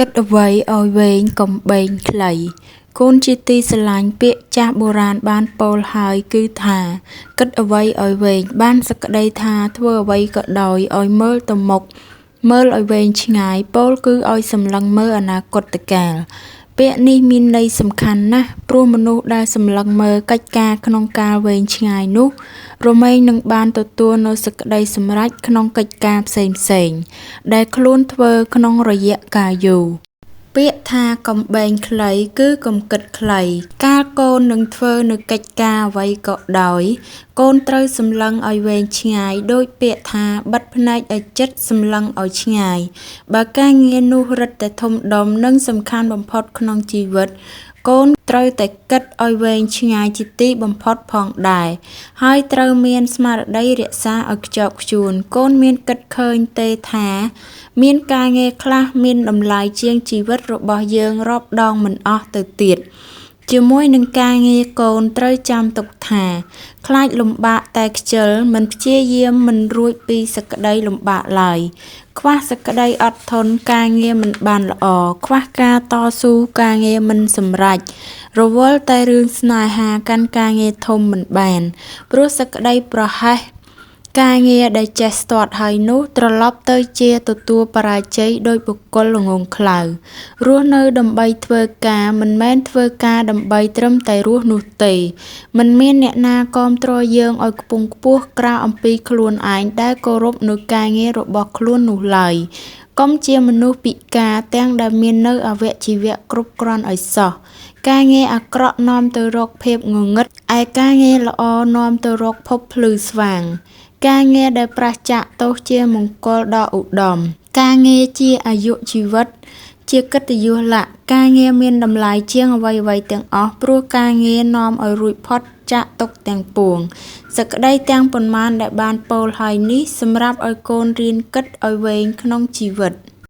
គិតអ្វីឲ្យវែងកុំបែងខ្លីកូនជាទីស្រឡាញ់ពាក្យចាស់បុរាណបានពោលហើយគឺថាគិតអ្វីឲ្យវែងបានសក្តីថាធ្វើអ្វីក៏ដោយឲ្យមើលទៅមុខមើលឲ្យវែងឆ្ងាយពោលគឺឲ្យសម្លឹងមើលអនាគតកាលពាក្យនេះមានន័យសំខាន់ណាស់ព្រោះមនុស្សដែលសម្លឹងមើលកិច្ចការក្នុងកាលវែងឆ្ងាយនោះរមែងនឹងបានទទួលនូវសេចក្តីសម្រេចក្នុងកិច្ចការផ្សេងៗដែលខ្លួនធ្វើក្នុងរយៈកាលយូរពាក្យថាកំបែងខ្លីគឺកំគិតខ្លីកាលកូននឹងធ្វើនៅកិច្ចការអ្វីក៏ដោយកូនត្រូវសម្លឹងឲ្យវែងឆ្ងាយដូចពាក្យថាបិទភ្នែកឲ្យជិតសម្លឹងឲ្យឆ្ងាយបើការងារនោះរឹតតែធំដុំនិងសំខាន់បំផុតក្នុងជីវិតកូនត្រូវតែគិតឲ្យវែងឆ្ងាយជាទីបំផុតផងដែរហើយត្រូវមានស្មារតីរក្សាឲ្យខ្ជាប់ខ្ជួនកូនមានគិតឃើញទេថាមានការងារខ្លះមានតម្លៃជាងជីវិតរបស់យើងរាប់ដងមិនអស់ទៅទៀតជាមួយនឹងការងារកូនត្រូវចាំទុកថាខ្លាចលំបាកតែខ្ជិលមិនព្យាយាមមិនរួចពីសក្តីលំបាកឡើយខ្វះសក្តីអត់ធន់ការងារមិនបានល្អខ្វះការតស៊ូការងារមិនសម្រេចរវល់តែរឿងស្នេហាកាន់ការងារធំមិនបានព្រោះសក្តីប្រហែសការងារដែលចេះស្ទាត់ហើយនោះត្រឡប់ទៅជាទទួលបរាជ័យដោយបុគ្គលល្ងងខ្លៅរស់នៅដើម្បីធ្វើការមិនមែនធ្វើការដើម្បីត្រឹមតែរស់នោះទេមិនមានអ្នកណាគាំទ្រយើងឲ្យខ្ពង់ខ្ពស់ក្រៅអំពីខ្លួនឯងដែលគោរពនៅការងាររបស់ខ្លួននោះឡើយកុំជាមនុស្សពិការទាំងដែលមាននៅអវយជីវៈគ្រប់គ្រាន់ឲ្យសោះការងារអាក្រក់នាំទៅរកភាពងងឹតឯការងារល្អនាំទៅរកភពភ្លឺស្វាងការងារដែលប្រឆាចទោសជាមង្គលដ៏ឧត្តមការងារជាអាយុជីវិតជាកិត្តិយសលក្ខការងារមានតម្លៃជាងអ្វីៗទាំងអស់ព្រោះការងារនាំឲ្យរួចផុតចាកទុក្ខទាំងពួងសក្តីទាំងប៉ុន្មានដែលបានពោលហើយនេះសម្រាប់ឲ្យកូនរៀនគិតឲ្យវែងក្នុងជីវិត